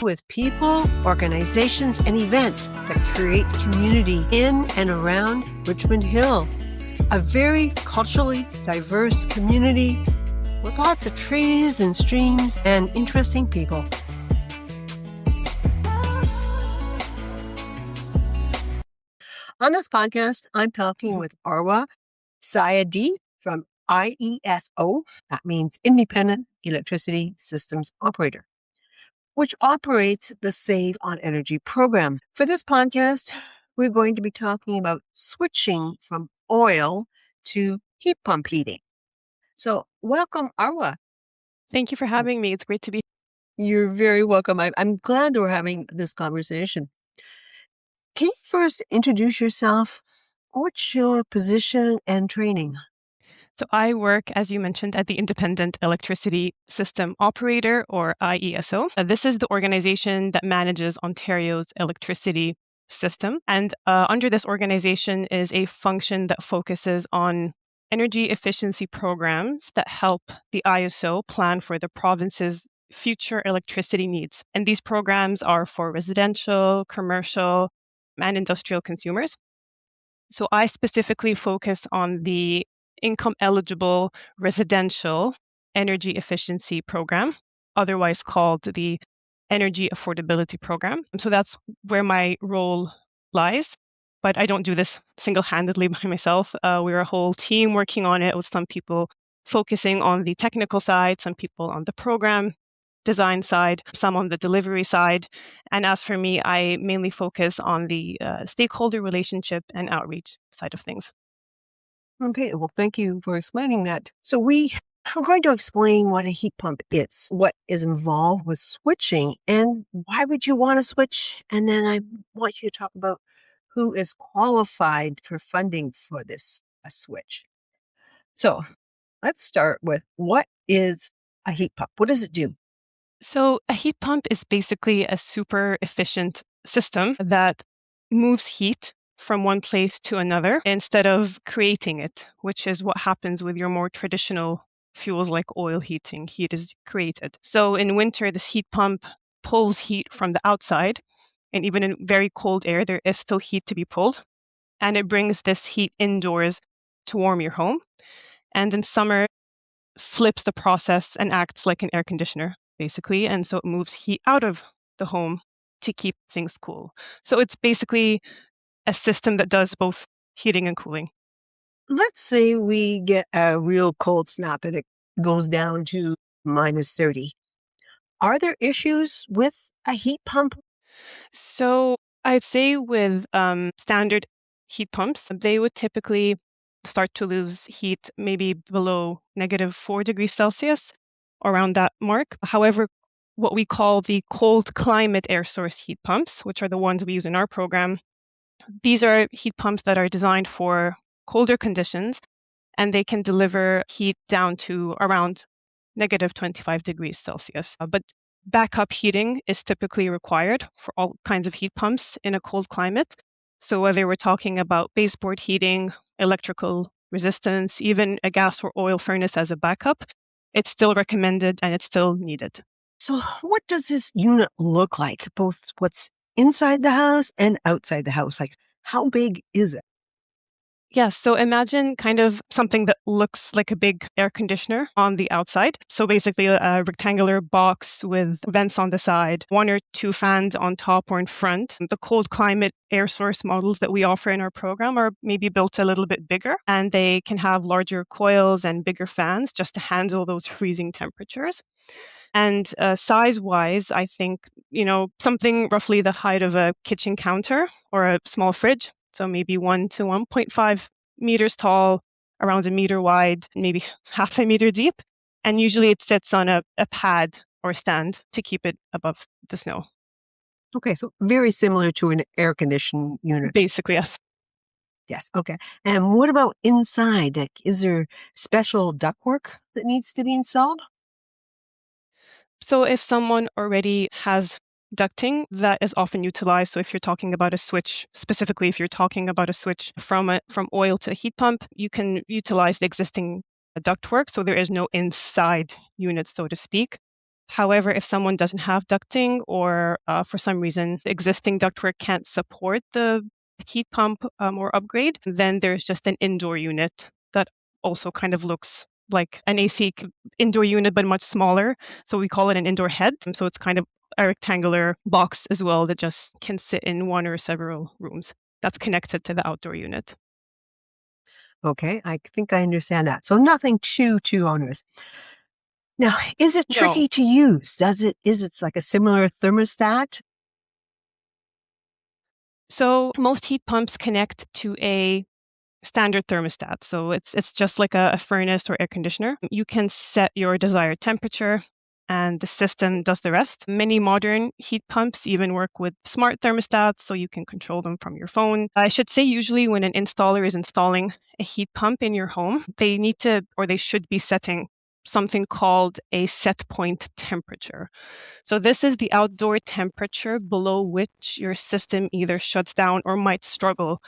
with people, organizations, and events that create community in and around Richmond Hill. A very culturally diverse community with lots of trees and streams and interesting people. On this podcast, I'm talking with Arwa Sayaddi from IESO, that means Independent Electricity Systems Operator, which operates the Save on Energy program. For this podcast, we're going to be talking about switching from oil to heat pump heating. So welcome, Arwa. Thank you for having me. It's great to be here. You're very welcome. I'm glad we're having this conversation. Can you first introduce yourself? What's your position and training? So I work, as you mentioned, at the Independent Electricity System Operator, or IESO. This is the organization that manages Ontario's electricity system. And under this organization is a function that focuses on energy efficiency programs that help the IESO plan for the province's future electricity needs. And these programs are for residential, commercial, and industrial consumers. So I specifically focus on the income eligible residential energy efficiency program, otherwise called the Energy Affordability Program. So that's where my role lies. But I don't do this single-handedly by myself. We're a whole team working on it, with some people focusing on the technical side, some people on the program design side, some on the delivery side. And as for me, I mainly focus on the stakeholder relationship and outreach side of things. Okay, well, thank you for explaining that. So we are going to explain what a heat pump is, what is involved with switching, and why would you want to switch? And then I want you to talk about who is qualified for funding for this switch. So let's start with, what is a heat pump? What does it do? So a heat pump is basically a super efficient system that moves heat from one place to another instead of creating it, which is what happens with your more traditional fuels like oil heating. Heat is created. So in winter, this heat pump pulls heat from the outside, and even in very cold air, there is still heat to be pulled, and it brings this heat indoors to warm your home. And in summer, flips the process and acts like an air conditioner, basically. And so it moves heat out of the home to keep things cool. So it's basically a system that does both heating and cooling. Let's say we get a real cold snap and it goes down to -30. Are there issues with a heat pump? So I'd say with standard heat pumps, they would typically start to lose heat maybe below -4 degrees Celsius, around that mark. However, what we call the cold climate air source heat pumps, which are the ones we use in our program, these are heat pumps that are designed for colder conditions, and they can deliver heat down to around -25 degrees Celsius. But backup heating is typically required for all kinds of heat pumps in a cold climate. So whether we're talking about baseboard heating, electrical resistance, even a gas or oil furnace as a backup, it's still recommended and it's still needed. So what does this unit look like, both what's inside the house and outside the house? Like, how big is it? Yes, so imagine kind of something that looks like a big air conditioner on the outside. So basically a rectangular box with vents on the side, 1 or 2 fans on top or in front. The cold climate air source models that we offer in our program are maybe built a little bit bigger, and they can have larger coils and bigger fans just to handle those freezing temperatures. And size-wise, I think, something roughly the height of a kitchen counter or a small fridge. So maybe 1 to 1.5 meters tall, around a meter wide, maybe half a meter deep. And usually it sits on a pad or stand to keep it above the snow. Okay, so very similar to an air conditioning unit. Basically, yes. Yes, okay. And what about inside? Like, is there special ductwork that needs to be installed? So if someone already has ducting, that is often utilized. So if you're talking about a switch, specifically if you're talking about a switch from oil to a heat pump, you can utilize the existing ductwork. So there is no inside unit, so to speak. However, if someone doesn't have ducting or for some reason the existing ductwork can't support the heat pump or upgrade, then there's just an indoor unit that also kind of looks like an indoor unit, but much smaller. So we call it an indoor head. So it's kind of a rectangular box as well that just can sit in one or several rooms. That's connected to the outdoor unit. Okay, I think I understand that. So nothing too onerous. Now, is it No. tricky to use? Is it like a similar thermostat? So most heat pumps connect to a standard thermostat. So it's just like a furnace or air conditioner. You can set your desired temperature and the system does the rest. Many modern heat pumps even work with smart thermostats, so you can control them from your phone. I should say usually when an installer is installing a heat pump in your home, they need to, or they should be setting something called a set point temperature. So this is the outdoor temperature below which your system either shuts down or might struggle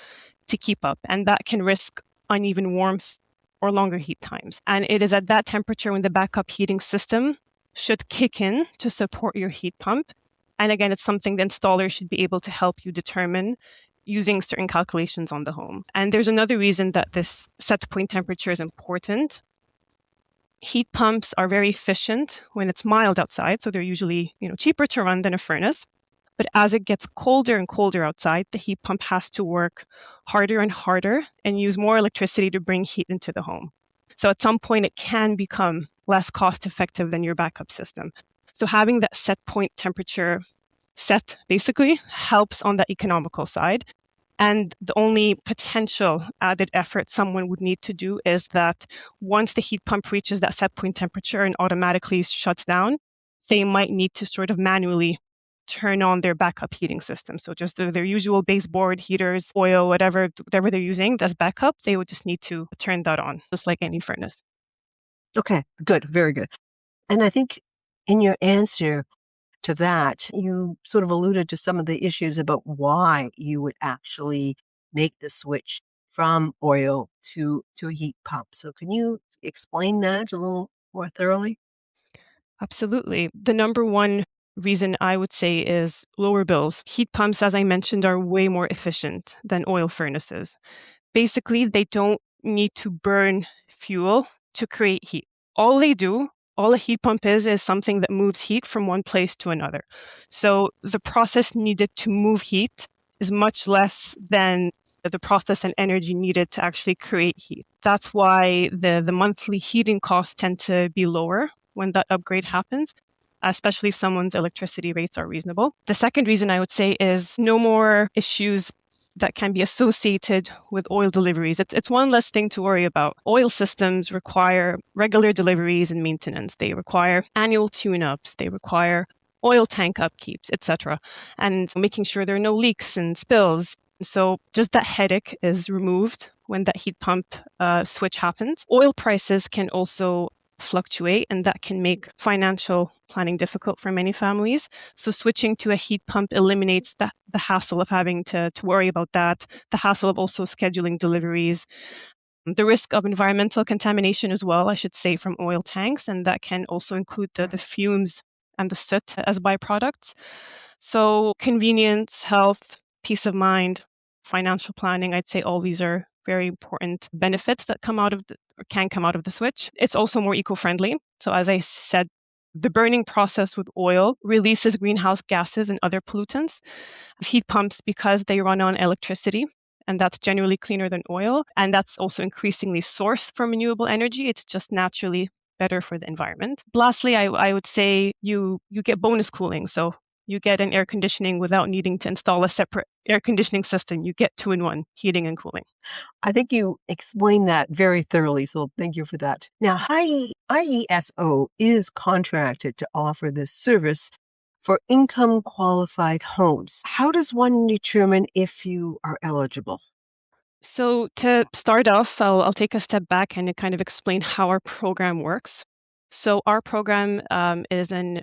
to keep up, and that can risk uneven warmth or longer heat times. And it is at that temperature when the backup heating system should kick in to support your heat pump. And again, it's something the installer should be able to help you determine using certain calculations on the home. And there's another reason that this set point temperature is important. Heat pumps are very efficient when it's mild outside, so they're usually, cheaper to run than a furnace. But as it gets colder and colder outside, the heat pump has to work harder and harder and use more electricity to bring heat into the home. So at some point, it can become less cost effective than your backup system. So having that set point temperature set basically helps on the economical side. And the only potential added effort someone would need to do is that once the heat pump reaches that set point temperature and automatically shuts down, they might need to sort of manually turn on their backup heating system. So just their usual baseboard, heaters, oil, whatever they're using as backup, they would just need to turn that on, just like any furnace. Okay, good, very good. And I think in your answer to that, you sort of alluded to some of the issues about why you would actually make the switch from oil to a heat pump. So can you explain that a little more thoroughly? Absolutely. The number one reason I would say is lower bills. Heat pumps, as I mentioned, are way more efficient than oil furnaces. Basically, they don't need to burn fuel to create heat. All they do, all a heat pump is something that moves heat from one place to another. So the process needed to move heat is much less than the process and energy needed to actually create heat. That's why the monthly heating costs tend to be lower when that upgrade happens, especially if someone's electricity rates are reasonable. The second reason I would say is no more issues that can be associated with oil deliveries. It's one less thing to worry about. Oil systems require regular deliveries and maintenance. They require annual tune-ups. They require oil tank upkeeps, etc. And making sure there are no leaks and spills. So just that headache is removed when that heat pump switch happens. Oil prices can also fluctuate, and that can make financial planning difficult for many families. So switching to a heat pump eliminates the hassle of having to worry about that, the hassle of also scheduling deliveries, the risk of environmental contamination as well, I should say, from oil tanks, and that can also include the fumes and the soot as byproducts. So convenience, health, peace of mind, financial planning, I'd say all these are very important benefits that come out of or can come out of the switch. It's also more eco-friendly. So as I said, the burning process with oil releases greenhouse gases and other pollutants. Heat pumps, because they run on electricity, and that's generally cleaner than oil, and that's also increasingly sourced from renewable energy. It's just naturally better for the environment. Lastly, I would say you get bonus cooling. So you get an air conditioning without needing to install a separate air conditioning system. You get 2-in-1 heating and cooling. I think you explained that very thoroughly, so thank you for that. Now, IESO is contracted to offer this service for income qualified homes. How does one determine if you are eligible? So to start off, I'll take a step back and kind of explain how our program works. So our program is an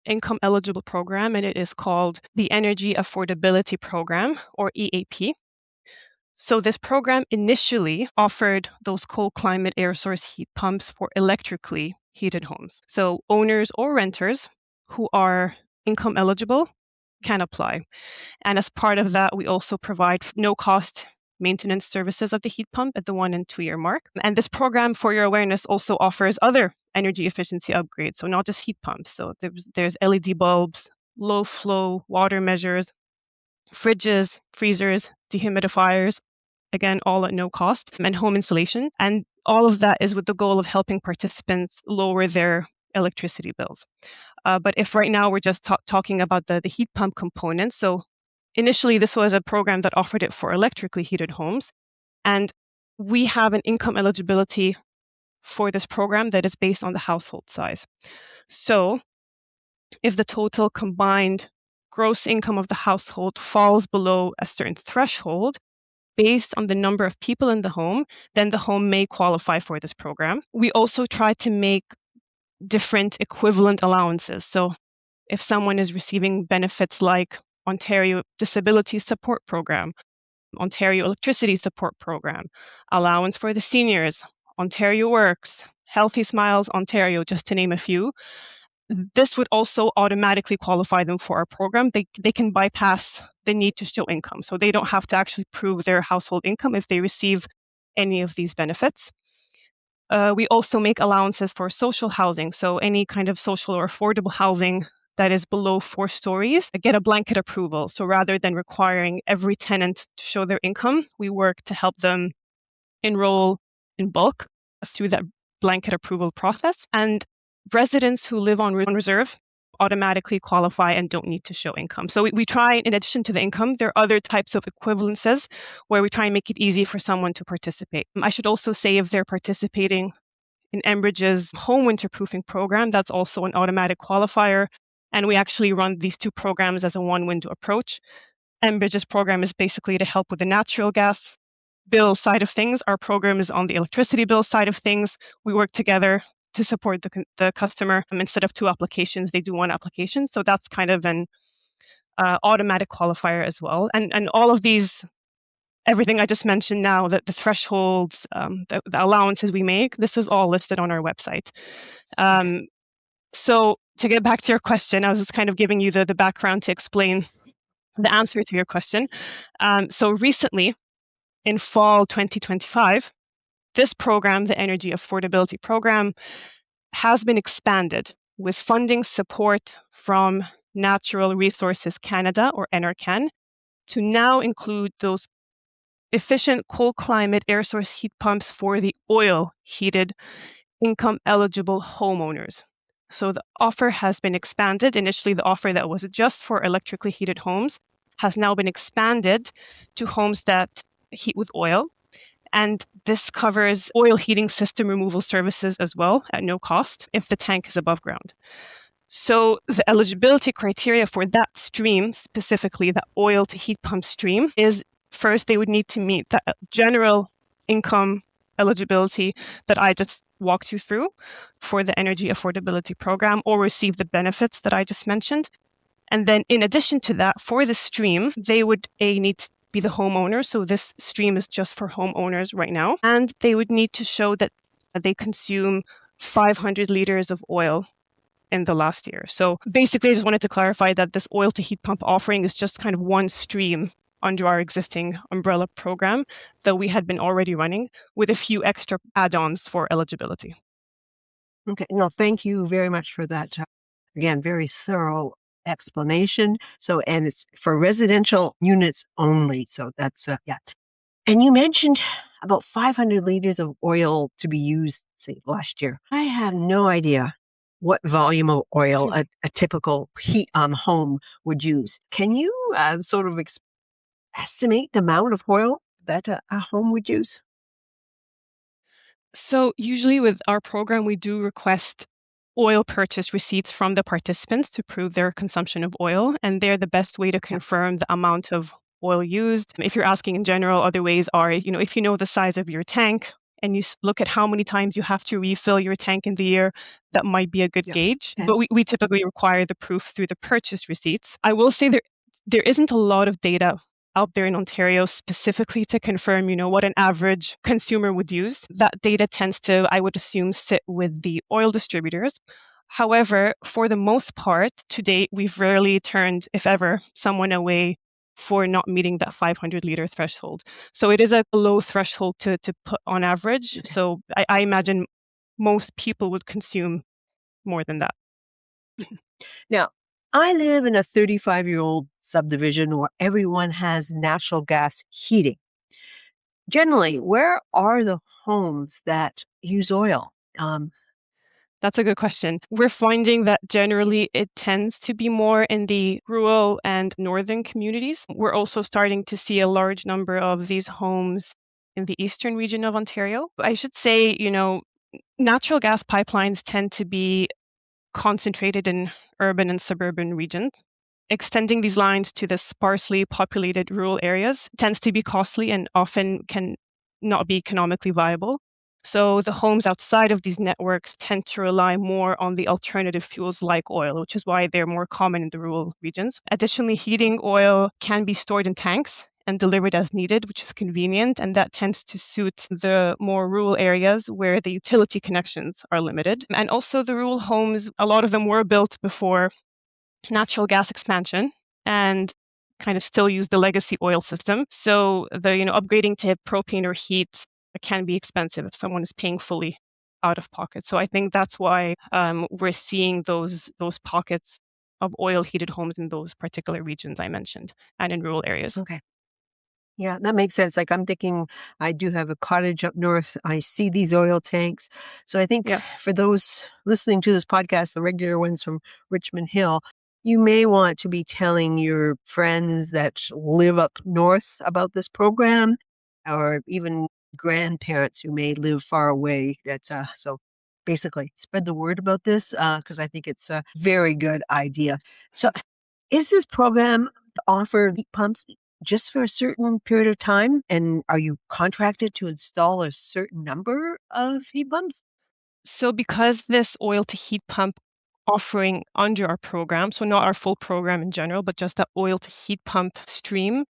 income eligible program, and it is called the Energy Affordability Program, or EAP. So this program initially offered those cold climate air source heat pumps for electrically heated homes. So owners or renters who are income eligible can apply. And as part of that, we also provide no-cost maintenance services of the heat pump at the 1 and 2 year mark. And this program, for your awareness, also offers other energy efficiency upgrades. So not just heat pumps. So there's LED bulbs, low flow water measures, fridges, freezers, dehumidifiers, again, all at no cost, and home insulation. And all of that is with the goal of helping participants lower their electricity bills. But if right now we're just talking about the heat pump component, so initially this was a program that offered it for electrically heated homes. And we have an income eligibility for this program that is based on the household size. So if the total combined gross income of the household falls below a certain threshold, based on the number of people in the home, then the home may qualify for this program. We also try to make different equivalent allowances. So if someone is receiving benefits like Ontario Disability Support Program, Ontario Electricity Support Program, allowance for the seniors, Ontario Works, Healthy Smiles Ontario, just to name a few, this would also automatically qualify them for our program. They can bypass the need to show income. So they don't have to actually prove their household income if they receive any of these benefits. We also make allowances for social housing. So any kind of social or affordable housing that is below 4 stories get a blanket approval. So rather than requiring every tenant to show their income, we work to help them enroll in bulk through that blanket approval process. And residents who live on reserve automatically qualify and don't need to show income. So we try, in addition to the income, there are other types of equivalences where we try and make it easy for someone to participate. I should also say if they're participating in Enbridge's home winterproofing program, that's also an automatic qualifier. And we actually run these two programs as a one-window approach. Enbridge's program is basically to help with the natural gas bill side of things. Our program is on the electricity bill side of things. We work together to support the customer. Instead of 2 applications, they do 1 application. So that's kind of an automatic qualifier as well. And all of these, everything I just mentioned now, that the thresholds, the allowances we make, this is all listed on our website. So to get back to your question, I was just kind of giving you the background to explain the answer to your question. So recently, in fall 2025, this program, the Energy Affordability Program, has been expanded with funding support from Natural Resources Canada, or NRCan, to now include those efficient cold climate air source heat pumps for the oil heated income eligible homeowners. So the offer has been expanded. Initially, the offer that was just for electrically heated homes has now been expanded to homes that heat with oil. And this covers oil heating system removal services as well at no cost if the tank is above ground. So the eligibility criteria for that stream, specifically the oil to heat pump stream, is first they would need to meet the general income eligibility that I just walked you through for the Energy Affordability Program, or receive the benefits that I just mentioned. And then in addition to that, for the stream, they would need to be the homeowner. So this stream is just for homeowners right now. And they would need to show that they consume 500 liters of oil in the last year. So basically, I just wanted to clarify that this oil to heat pump offering is just kind of one stream under our existing umbrella program that we had been already running, with a few extra add-ons for eligibility. Okay, no, thank you very much for that. Again, very thorough explanation. So, and it's for residential units only. So that's, yeah. And you mentioned about 500 liters of oil to be used, say, last year. I have no idea what volume of oil a typical heat home would use. Can you sort of estimate the amount of oil that a home would use? So usually with our program, we do request oil purchase receipts from the participants to prove their consumption of oil, and they're the best way to confirm the amount of oil used. If you're asking in general, other ways are, if you know the size of your tank and you look at how many times you have to refill your tank in the year, that might be a good gauge. Okay. But we typically require the proof through the purchase receipts. I will say there isn't a lot of data out there in Ontario specifically to confirm, what an average consumer would use. That data tends to, I would assume, sit with the oil distributors. However, for the most part, to date, we've rarely turned, if ever, someone away for not meeting that 500-liter threshold. So it is a low threshold to put on average. Okay. So I imagine most people would consume more than that. Now, I live in a 35-year-old subdivision where everyone has natural gas heating. Generally, where are the homes that use oil? That's a good question. We're finding that generally it tends to be more in the rural and northern communities. We're also starting to see a large number of these homes in the eastern region of Ontario. I should say, natural gas pipelines tend to be concentrated in urban and suburban regions. Extending these lines to the sparsely populated rural areas tends to be costly and often can not be economically viable. So the homes outside of these networks tend to rely more on the alternative fuels like oil, which is why they're more common in the rural regions. Additionally, heating oil can be stored in tanks and delivered as needed, which is convenient, and that tends to suit the more rural areas where the utility connections are limited. And also the rural homes, a lot of them were built before natural gas expansion and kind of still use the legacy oil system. So upgrading to propane or heat can be expensive if someone is paying fully out of pocket. So I think that's why we're seeing those pockets of oil heated homes in those particular regions I mentioned and in rural areas. Okay. Yeah, that makes sense. Like I'm thinking, I do have a cottage up north. I see these oil tanks. So I think Yeah. for those listening to this podcast, the regular ones from Richmond Hill, you may want to be telling your friends that live up north about this program, or even grandparents who may live far away. So basically spread the word about this because I think it's a very good idea. So is this program offer heat pumps just for a certain period of time? And are you contracted to install a certain number of heat pumps? So because this oil to heat pump offering under our program, so not our full program in general, but just that oil to heat pump stream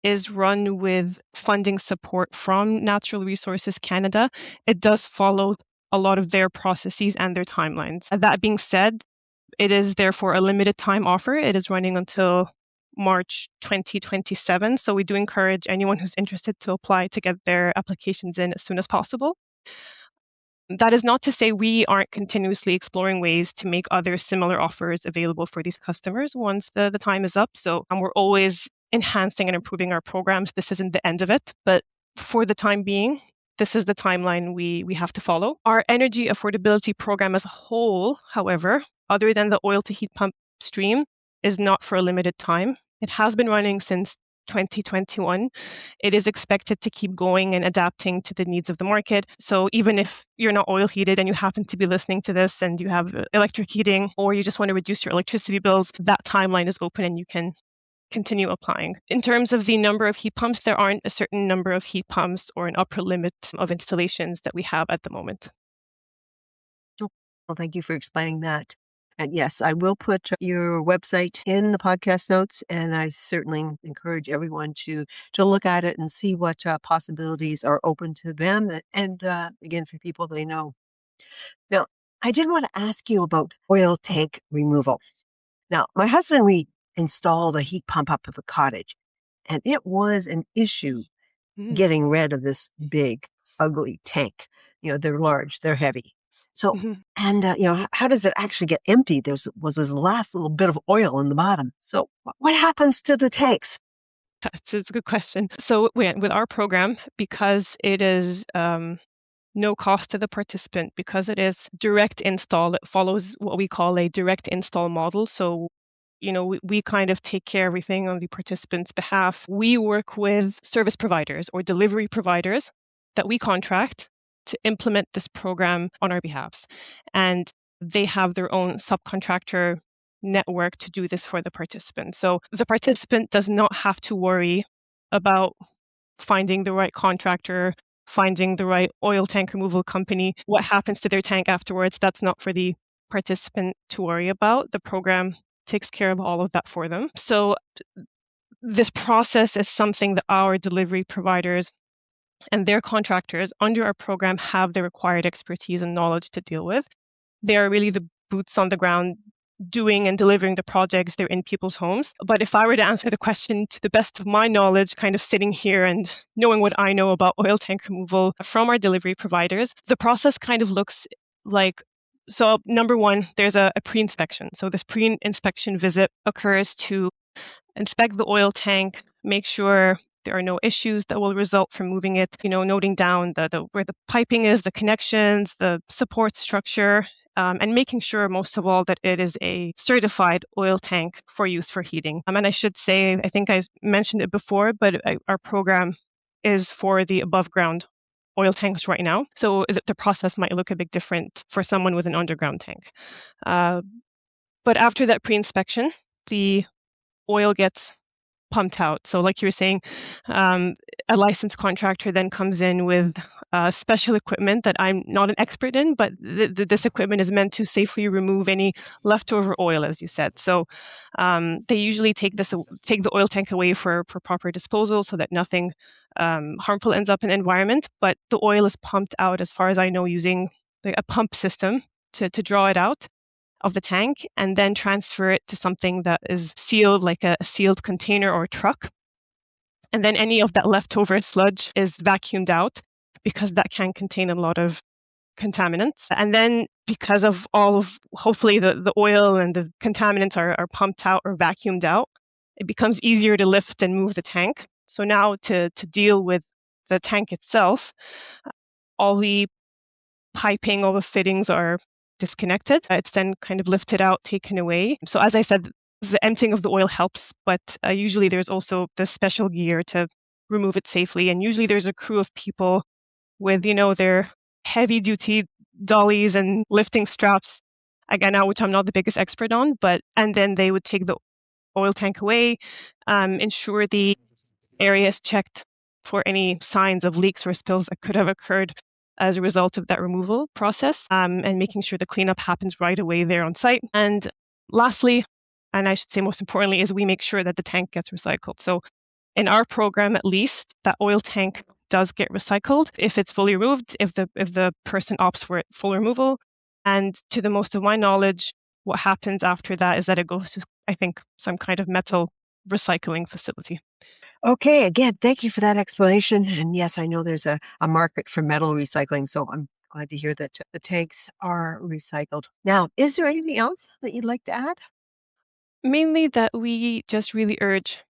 is run with funding support from Natural Resources Canada, it does follow a lot of their processes and their timelines. That being said, it is therefore a limited time offer. It is running until March 2027. So we do encourage anyone who's interested to apply to get their applications in as soon as possible. That is not to say we aren't continuously exploring ways to make other similar offers available for these customers once the time is up. So we're always enhancing and improving our programs. This isn't the end of it, but for the time being, this is the timeline we have to follow. Our Energy Affordability Program as a whole, however, other than the oil to heat pump stream, is not for a limited time. It has been running since 2021. It is expected to keep going and adapting to the needs of the market. So even if you're not oil heated and you happen to be listening to this and you have electric heating or you just want to reduce your electricity bills, that timeline is open and you can continue applying. In terms of the number of heat pumps, there aren't a certain number of heat pumps or an upper limit of installations that we have at the moment. Well, thank you for explaining that. And yes, I will put your website in the podcast notes, and I certainly encourage everyone to look at it and see what possibilities are open to them, and again for people they know. Now, I did want to ask you about oil tank removal. Now, my husband, we installed a heat pump up at the cottage, and it was an issue Mm. getting rid of this big, ugly tank. They're large, they're heavy. So, Mhm. and how does it actually get emptied? Was this last little bit of oil in the bottom. So, what happens to the tanks? It's a good question. So with our program, because it is no cost to the participant, because it is direct install, it follows what we call a direct install model. So we kind of take care of everything on the participant's behalf. We work with service providers or delivery providers that we contract to implement this program on our behalves. And they have their own subcontractor network to do this for the participant. So the participant does not have to worry about finding the right contractor, finding the right oil tank removal company. What happens to their tank afterwards, that's not for the participant to worry about. The program takes care of all of that for them. So this process is something that our delivery providers and their contractors under our program have the required expertise and knowledge to deal with. They are really the boots on the ground doing and delivering the projects. They're in people's homes. But if I were to answer the question to the best of my knowledge, kind of sitting here and knowing what I know about oil tank removal from our delivery providers, the process kind of looks like, so number one, there's a pre-inspection. So this pre-inspection visit occurs to inspect the oil tank, make sure there are no issues that will result from moving it, noting down the where the piping is, the connections, the support structure, and making sure, most of all, that it is a certified oil tank for use for heating. And I should say, I think I mentioned it before, but our program is for the above ground oil tanks right now. So the process might look a bit different for someone with an underground tank. But after that pre-inspection, the oil gets pumped out. So like you were saying, a licensed contractor then comes in with special equipment that I'm not an expert in, but this equipment is meant to safely remove any leftover oil, as you said. So they usually take the oil tank away for proper disposal so that nothing harmful ends up in the environment. But the oil is pumped out, as far as I know, using a pump system to draw it out of the tank and then transfer it to something that is sealed, like a sealed container or truck. And then any of that leftover sludge is vacuumed out because that can contain a lot of contaminants. And then because of all of, hopefully the oil and the contaminants are pumped out or vacuumed out, it becomes easier to lift and move the tank. So now to deal with the tank itself, all the piping, all the fittings are disconnected. It's then kind of lifted out, taken away. So as I said, the emptying of the oil helps, but usually there's also the special gear to remove it safely. And usually there's a crew of people with, their heavy duty dollies and lifting straps, again, now, which I'm not the biggest expert on, and then they would take the oil tank away, ensure the area is checked for any signs of leaks or spills that could have occurred as a result of that removal process, and making sure the cleanup happens right away there on site. And lastly, and I should say most importantly, is we make sure that the tank gets recycled. So in our program, at least, that oil tank does get recycled if it's fully removed, if the person opts for it full removal. And to the most of my knowledge, what happens after that is that it goes to, I think, some kind of metal recycling facility. Okay, again, thank you for that explanation. And yes, I know there's a market for metal recycling, so I'm glad to hear that the tanks are recycled. Now, is there anything else that you'd like to add? Mainly that we just really urge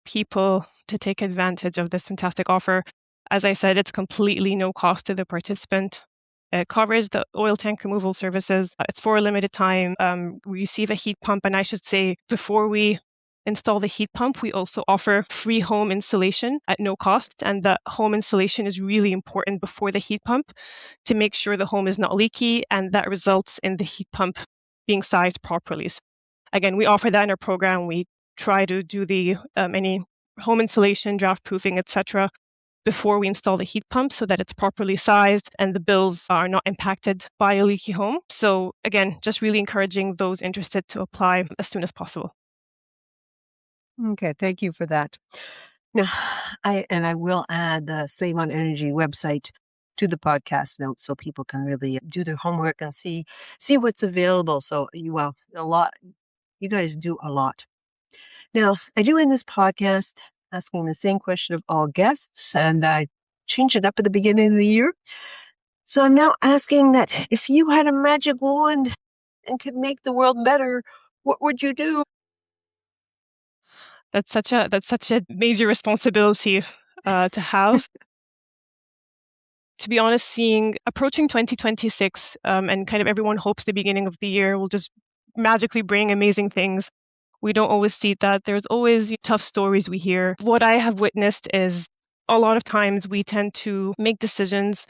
people to take advantage of this fantastic offer. As I said, it's completely no cost to the participant. It covers the oil tank removal services. It's for a limited time. We receive a heat pump, and I should say, before we install the heat pump, we also offer free home installation at no cost. And the home installation is really important before the heat pump to make sure the home is not leaky, and that results in the heat pump being sized properly. So again, we offer that in our program. We try to do the any home insulation, draft proofing, etc., before we install the heat pump so that it's properly sized and the bills are not impacted by a leaky home. So again, just really encouraging those interested to apply as soon as possible. Okay, thank you for that. Now, I will add the Save on Energy website to the podcast notes so people can really do their homework and see what's available. So you guys do a lot. Now, I do end this podcast asking the same question of all guests, and I change it up at the beginning of the year. So I'm now asking that if you had a magic wand and could make the world better, what would you do? That's such a major responsibility to have. To be honest, approaching 2026, and kind of everyone hopes the beginning of the year will just magically bring amazing things. We don't always see that. There's always tough stories we hear. What I have witnessed is a lot of times we tend to make decisions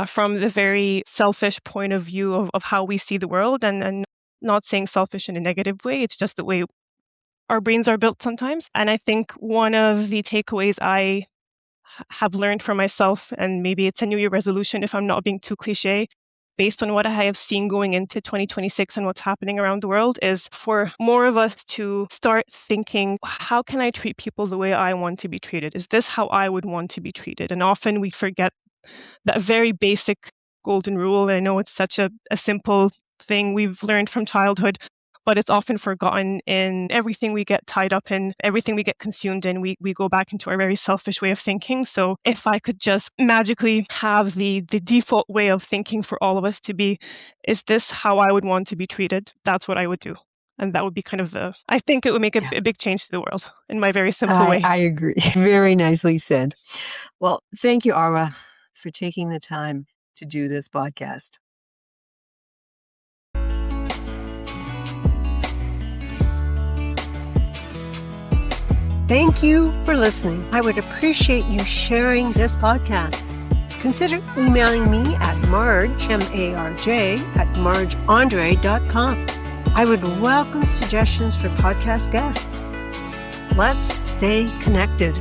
from the very selfish point of view of how we see the world, and not saying selfish in a negative way. It's just the way our brains are built sometimes. And I think one of the takeaways I have learned for myself, and maybe it's a New Year resolution if I'm not being too cliche, based on what I have seen going into 2026 and what's happening around the world, is for more of us to start thinking, how can I treat people the way I want to be treated? Is this how I would want to be treated? And often we forget that very basic golden rule. I know it's such a simple thing we've learned from childhood, but it's often forgotten in everything we get tied up in, everything we get consumed in. We go back into our very selfish way of thinking. So if I could just magically have the default way of thinking for all of us to be, is this how I would want to be treated? That's what I would do. And that would be kind of I think it would make a big change to the world in my very simple way. I agree. Very nicely said. Well, thank you, Arwa, for taking the time to do this podcast. Thank you for listening. I would appreciate you sharing this podcast. Consider emailing me at Marj, M-A-R-J, at marjandre.com. I would welcome suggestions for podcast guests. Let's stay connected.